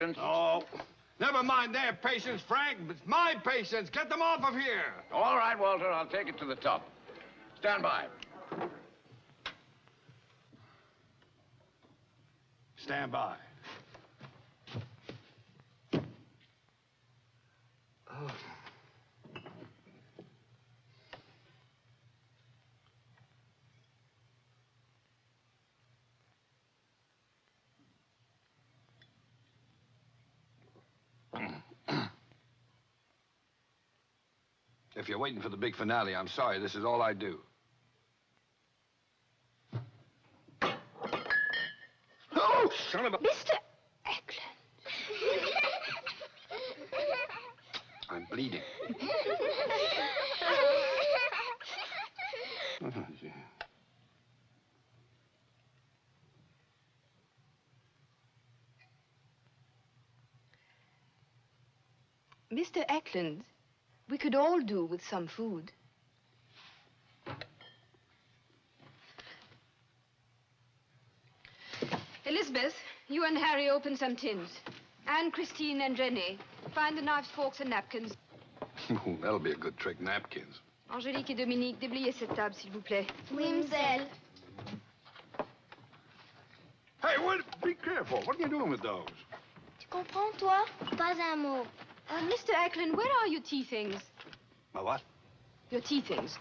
Oh, never mind their patience, Frank. It's my patience. Get them off of here. All right, Walter. I'll take it to the top. Stand by. Stand by. Oh. If you're waiting for the big finale, I'm sorry. This is all I do. Oh, son of a... Mr. Eklund. I'm bleeding. Mr. Eklund, we could all do with some food. Elizabeth, you and Harry open some tins. Anne, Christine, and Renee, find the knives, forks, and napkins. That'll be a good trick, napkins. Angélique et Dominique, déblayez cette table, s'il vous plaît. Oui, m'selle. Hey, be careful. What are you doing with those? Tu comprends, toi? Pas un mot. Mr. Eklund, where are your tea things? My what? Your tea things.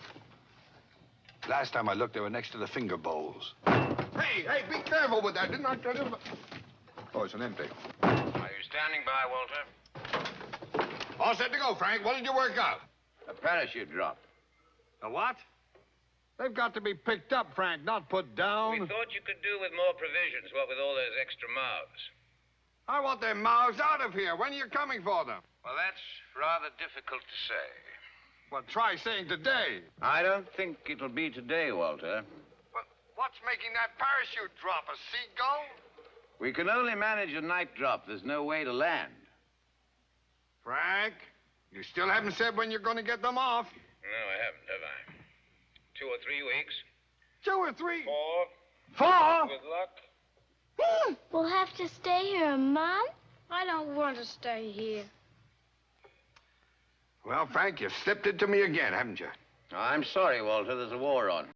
Last time I looked, they were next to the finger bowls. Hey, be careful with that. Didn't I tell you? Oh, it's an empty. Are you standing by, Walter? All set to go, Frank. What did you work out? A parachute drop. A what? They've got to be picked up, Frank, not put down. We thought you could do with more provisions, what with all those extra mouths. I want their mouths out of here. When are you coming for them? Well, that's rather difficult to say. Well, try saying today. I don't think it'll be today, Walter. But what's making that parachute drop? A seagull? We can only manage a night drop. There's no way to land. Frank, you still haven't said when you're going to get them off. No, I haven't, have I? 2 or 3 weeks. 2 or 3? 4. 4? With luck. We'll have to stay here a month? I don't want to stay here. Well, Frank, you've slipped it to me again, haven't you? I'm sorry, Walter. There's a war on.